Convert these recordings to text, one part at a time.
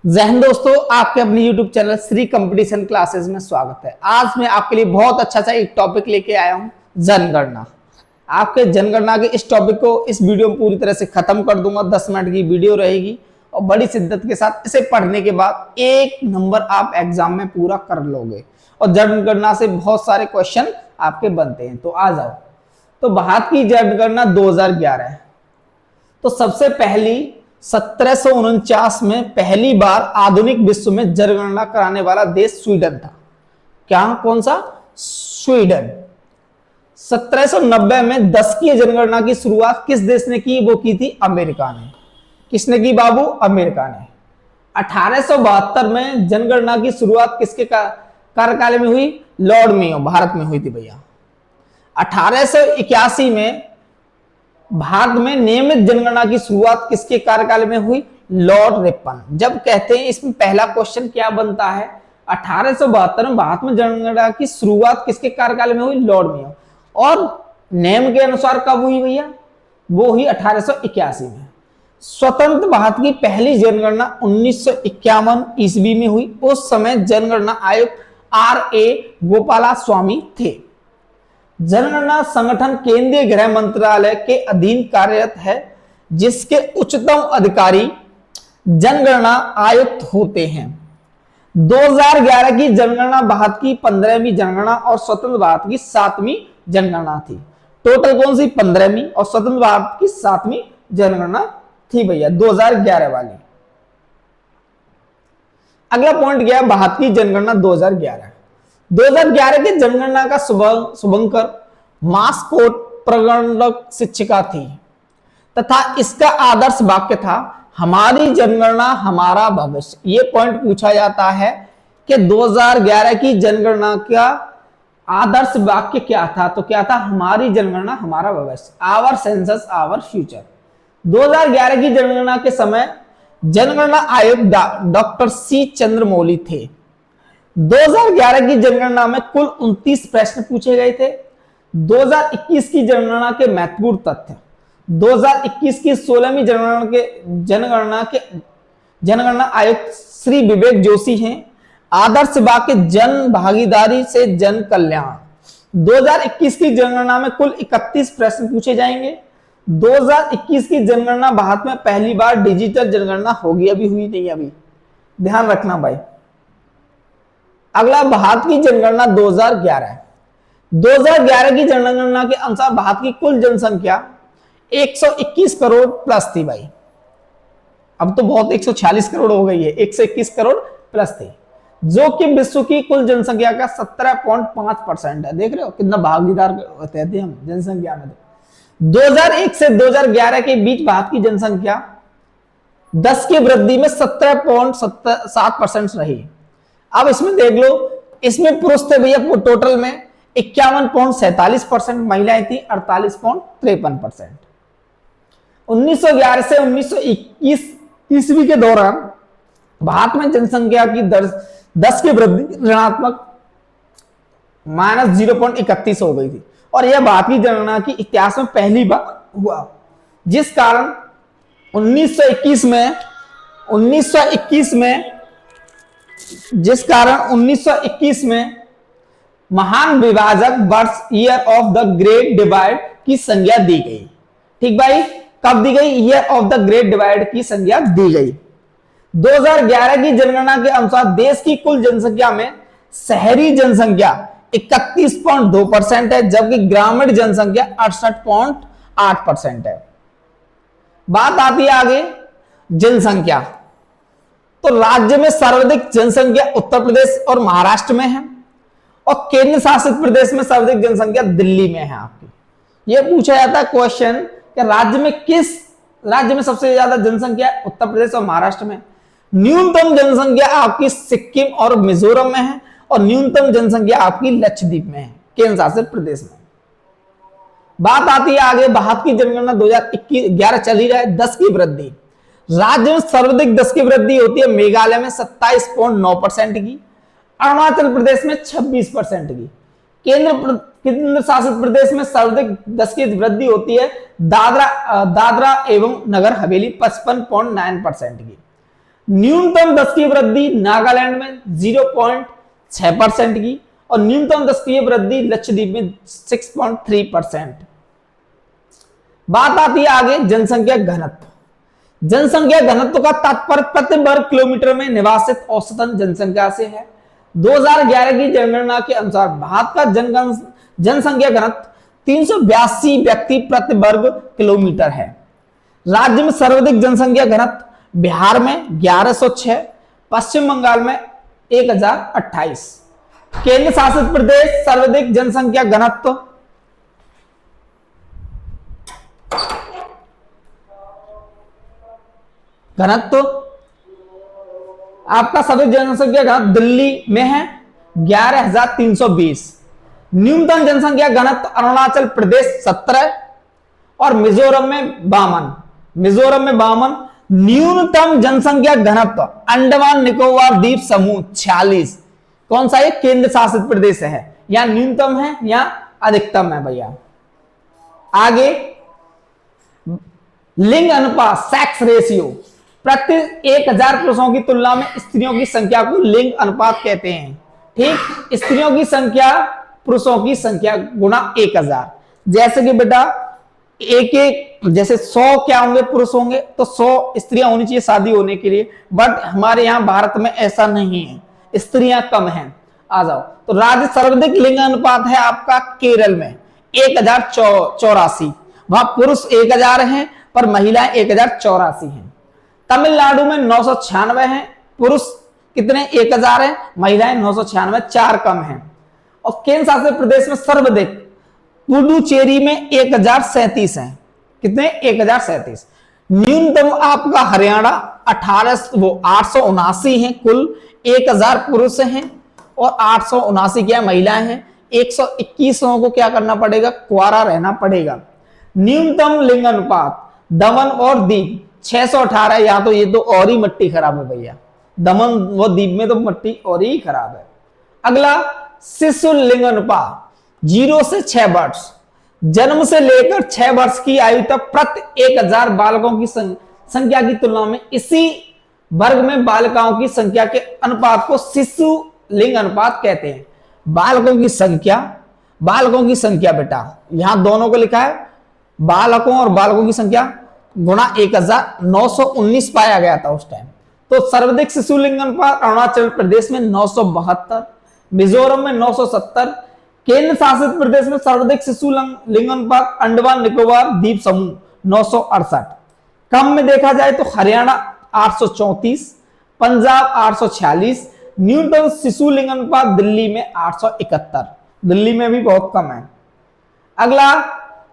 जय हिंद दोस्तों, आपके अपने YouTube channel Shri competition classes में स्वागत है। आज मैं आपके लिए बहुत अच्छा सा एक टॉपिक लेके आया हूं, जनगणना। आपके जनगणना के इस टॉपिक को इस वीडियो में पूरी तरह से खत्म कर दूंगा। 10 मिनट की वीडियो रहेगी और बड़ी शिद्दत के साथ इसे पढ़ने के बाद 1 नंबर आप एग्जाम में पूरा कर लोगे और जनगणना से बहुत सारे क्वेश्चन आपके बनते हैं। तो आ जाओ। तो भारत की जनगणना 2011 है। तो सबसे पहली 1749 में पहली बार आधुनिक विश्व में जनगणना कराने वाला देश स्वीडन था। क्या? कौन सा? स्वीडन। 1790 में 10 की जनगणना की शुरुआत किस देश ने की? वो की थी अमेरिका ने। किसने की बाबू? अमेरिका ने। 1872 में जनगणना की शुरुआत किसके कार्यकाल में हुई? लॉर्ड मेयो, भारत में हुई थी भैया। 1881 में भारत में नियमित जनगणना की शुरुआत किसके कार्यकाल में हुई? Lord Ripon. जब कहते हैं इसमें पहला क्वेश्चन क्या बनता है, 1872 में भारत में जनगणना की शुरुआत किसके कार्यकाल में हुई? Lord Mayo. और नियम के अनुसार कब हुई भैया? वो हुई 1881 में। स्वतंत्र भारत की पहली जनगणना 1951 ईस्वी में हुई। उस समय जनगणना आयुक्त R.A. गोपालास्वामी थे। जनगणना संगठन केंद्रीय गृह मंत्रालय के अधीन कार्यरत है, जिसके उच्चतम अधिकारी जनगणना आयुक्त होते हैं। 2011 की जनगणना भारत की 15वीं जनगणना और स्वतंत्र भारत की 7वीं जनगणना थी। टोटल कौन सी? 15वीं और स्वतंत्र भारत की 7वीं जनगणना थी भैया 2011 वाली। अगला पॉइंट क्या है? भारत की जनगणना 2011 की जनगणना का शुभंकर मास्कोट प्रगणक शिक्षिका थी तथा इसका आदर्श वाक्य था, हमारी जनगणना हमारा भविष्य। ये पॉइंट पूछा जाता है कि 2011 की जनगणना का आदर्श वाक्य क्या था? तो क्या था? हमारी जनगणना हमारा भविष्य, आवर सेंसस आवर फ्यूचर। 2011 की जनगणना के समय जनगणना आयुक्त डॉक्टर सी चंद्रमौली थे। 2011 की जनगणना में कुल 29 प्रश्न पूछे गए थे। 2021 की जनगणना के महत्वपूर्ण तथ्य। 2021 की 16वीं जनगणना आयुक्त श्री विवेक जोशी हैं। आदर्श वाक्य जन भागीदारी से जन कल्याण। 2021 की जनगणना में कुल 31 प्रश्न पूछे जाएंगे। 2021 की जनगणना भारत में पहली बार डिजिटल जनगणना होगी, अभी हुई नहीं, अभी ध्यान रखना भाई। अगला भारत की जनगणना 2011 है। 2011 की जनगणना के अनुसार भारत की कुल जनसंख्या 121 करोड़ प्लस थी भाई। अब तो बहुत 146 करोड़ हो गई है, 121 करोड़ प्लस थी, जो कि विश्व की कुल जनसंख्या का 17.5% है। देख रहे हो कितना भागीदार होते हैं हम जनसंख्या में। 2001 से 2011 के बीच भारत की जनसंख्या 10 की वृद्धि में 17.7% रही। अब इसमें देख लो, इसमें पुरुष थे भैया टोटल में 51.47%, महिलाएं थी 48.53%। 1911 से 1921 ईस्वी के दौरान भारत में जनसंख्या की दर 10 की वृद्धि ऋणात्मक -0.31 हो गई थी और यह भारत की जनगणना की इतिहास में पहली बार हुआ, जिस कारण 1921 में महान विभाजक वर्ष year of the great divide की संज्ञा दी गई। ठीक भाई, कब दी गई? Year of the great divide की संज्ञा दी गई। 2011 की जनगणना के अनुसार देश की कुल जनसंख्या में शहरी जनसंख्या 31.2% है, जबकि ग्रामीण जनसंख्या 68.8% है। बात आती है आगे जनसंख्या। तो राज्य में सर्वाधिक जनसंख्या उत्तर प्रदेश और महाराष्ट्र में है और केंद्र शासित प्रदेश में सर्वाधिक जनसंख्या दिल्ली में है। आपकी यह पूछा जाता है क्वेश्चन कि किस राज्य में सबसे ज्यादा जनसंख्या है? उत्तर प्रदेश और महाराष्ट्र में। न्यूनतम जनसंख्या आपकी सिक्किम और मिजोरम में है और न्यूनतम जनसंख्या आपकी लक्षद्वीप में है, केंद्र शासित प्रदेश में। बात आती है आगे भारत की जनगणना 2011 चल ही रहा है। 10 की वृद्धि, राज्य में सर्वाधिक 10 की वृद्धि होती है मेघालय में 27.9% की, अरुणाचल प्रदेश में 26% की। केंद्र शासित प्रदेश में सर्वाधिक 10 की वृद्धि होती है दादरा एवं नगर हवेली 55.9% की। न्यूनतम 10 की वृद्धि नागालैंड में 0.6% की और न्यूनतम 10 की वृद्धि लक्षद्वीप में 6.3%। बात आती है आगे जनसंख्या घनत्व। जनसंख्या घनत्व का तात्पर्य प्रति वर्ग किलोमीटर में निवासित औसतन जनसंख्या से है। 2011 की जनगणना के अनुसार भारत का जनसंख्या घनत्व 382 व्यक्ति प्रति वर्ग किलोमीटर है। राज्य में सर्वाधिक जनसंख्या घनत्व बिहार में 1106, पश्चिम बंगाल में 1028। केंद्र शासित प्रदेश सर्वाधिक जनसंख्या घनत्व आपका सर्वाधिक जनसंख्या घनत्व दिल्ली में है 11,320। न्यूनतम जनसंख्या घनत्व अरुणाचल प्रदेश 17 और मिजोरम में 52। न्यूनतम जनसंख्या घनत्व अंडमान निकोबार द्वीप समूह 46। कौन सा ये केंद्र शासित प्रदेश है, या न्यूनतम है या अधिकतम है भैया। आगे लिंग अनुपात सेक्स रेशियो, प्रति 1000 पुरुषों की तुलना में स्त्रियों की संख्या को लिंग अनुपात कहते हैं। ठीक, स्त्रियों की संख्या पुरुषों की संख्या गुणा 1000। जैसे कि बेटा एक जैसे 100 क्या होंगे पुरुष होंगे तो 100 स्त्रियां होनी चाहिए शादी होने के लिए, बट हमारे यहां भारत में ऐसा नहीं है, स्त्रियां कम हैं। आ जाओ, तो राज्य सर्वाधिक लिंग अनुपात है आपका केरल में 1084। वहां पुरुष 1000 हैं पर महिलाएं 1084 हैं। तमिलनाडु में 996 हैं, पुरुष कितने 1000 हैं, महिलाएं 996, 4 कम हैं। और केंद्र शासित प्रदेश में सर्वाधिक पुडुचेरी में 1037 हैं। कितने 1037। न्यूनतम आपका हरियाणा 879 हैं, कुल 1000 पुरुष हैं और 879 क्या महिलाएं हैं। 121 लोगों को क्या करना पड़ेगा, कुआरा रहना पड़ेगा। न्यूनतम लिंग अनुपात दमन और दीव 618। या तो ये तो और ही मट्टी खराब है भैया, दमन व दीव में तो मट्टी और ही खराब है। अगला शिशु लिंग अनुपात 0 से 6 वर्ष, जन्म से लेकर 6 वर्ष की आयु तक प्रति 1000 बालकों की संख्या की तुलना में इसी वर्ग में बालिकाओं की संख्या के अनुपात को शिशु लिंग अनुपात कहते हैं। बालकों की संख्या बेटा यहां दोनों को लिखा है, बालकों और बालकों की संख्या गुणा 1919 पाया गया था उस टाइम। तो सर्वाधिक शिशु लिंग अनुपात अरुणाचल प्रदेश में 972, मिजोरम में 970। केंद्र शासित प्रदेश में सर्वाधिक शिशु लिंग अनुपात अंडमान निकोबार द्वीप समूह 968। कम में देखा जाए तो हरियाणा 834, पंजाब 846। न्यूनतम शिशु लिंग अनुपात दिल्ली में 871, दिल्ली में भी बहुत कम है। अगला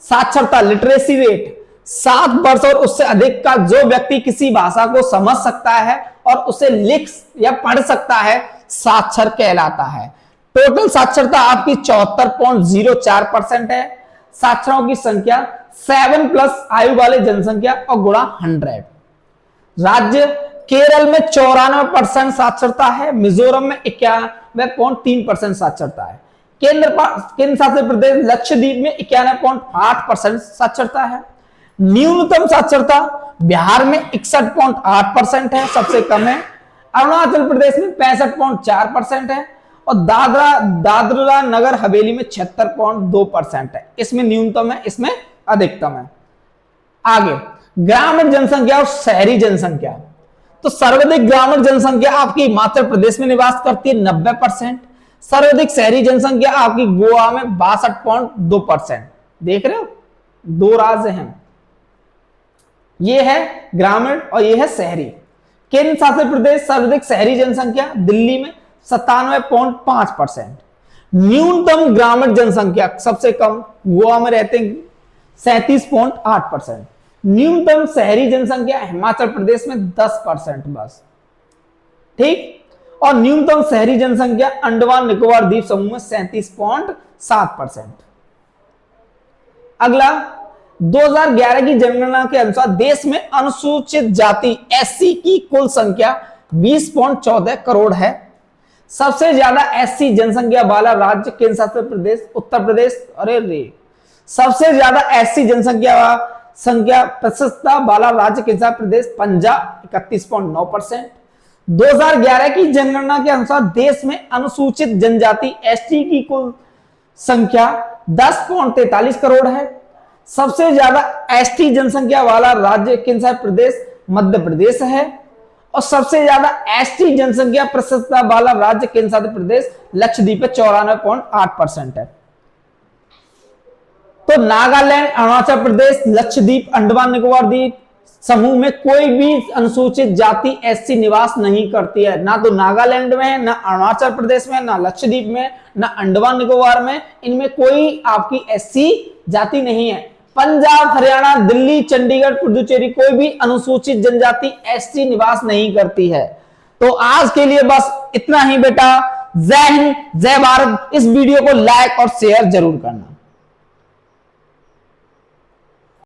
साक्षरता लिटरेसी रेट, 7 वर्ष और उससे अधिक का जो व्यक्ति किसी भाषा को समझ सकता है और उसे लिख या पढ़ सकता है साक्षर कहलाता है। टोटल साक्षरता आपकी 74.04% है। साक्षरों की संख्या 7+ आयु वाले जनसंख्या और गुणा 100। राज्य केरल में 94% साक्षरता है, मिजोरम में 91.3% साक्षरता है। केंद्र शासित प्रदेश लक्षद्वीप में 91.8% साक्षरता है। न्यूनतम साक्षरता बिहार में 61.8% है, सबसे कम है। अरुणाचल प्रदेश में 65.4% है और दादरा नगर हवेली में 76.2% है। इसमें न्यूनतम है, इसमें अधिकतम है। आगे ग्रामीण जनसंख्या और शहरी जनसंख्या, तो सर्वाधिक ग्रामीण जनसंख्या आपकी हिमाचल प्रदेश में निवास करती है 90%। सर्वाधिक शहरी जनसंख्या आपकी गोवा में 62.2%। देख रहे हो, 2 राज्य हैं, ये है ग्रामीण और ये है शहरी। केंद्र शासित प्रदेश सर्वाधिक शहरी जनसंख्या दिल्ली में 97.5%। न्यूनतम ग्रामीण जनसंख्या सबसे कम गोवा में रहते हैं 37.8%। न्यूनतम शहरी जनसंख्या हिमाचल प्रदेश में 10% बस, ठीक। और न्यूनतम शहरी जनसंख्या अंडमान निकोबार द्वीप समूह में 37.7%। अगला 2011 की जनगणना के अनुसार देश में अनुसूचित जाति एससी की कुल संख्या 20.14 करोड़ है। सबसे ज्यादा एससी जनसंख्या वाला राज्य केंद्र शासित प्रदेश उत्तर प्रदेश। अरे रे, सबसे ज्यादा एससी प्रतिशतता वाला राज्य केंद्र शासित प्रदेश पंजाब 31.9%। 2011 की जनगणना के अनुसार देश में अनुसूचित जनजाति एसटी की कुल संख्या 10.43 करोड़ है। सबसे ज्यादा एसटी जनसंख्या वाला राज्य कौन सा प्रदेश? मध्य प्रदेश है। और सबसे ज्यादा एसटी जनसंख्या प्रतिशतता वाला राज्य कौन सा प्रदेश? लक्षद्वीप 94.8% है। तो नागालैंड, अरुणाचल प्रदेश, लक्षद्वीप, अंडमान निकोबार द्वीप समूह में कोई भी अनुसूचित जाति एससी निवास नहीं करती है। ना तो नागालैंड में है, ना अरुणाचल प्रदेश में, ना लक्षद्वीप में, ना अंडमान निकोबार में, इनमें कोई आपकी एससी जाति नहीं है। पंजाब, हरियाणा, दिल्ली, चंडीगढ़, पुडुचेरी कोई भी अनुसूचित जनजाति एसटी निवास नहीं करती है। तो आज के लिए बस इतना ही बेटा। जय हिंद, जय भारत। इस वीडियो को लाइक और शेयर जरूर करना।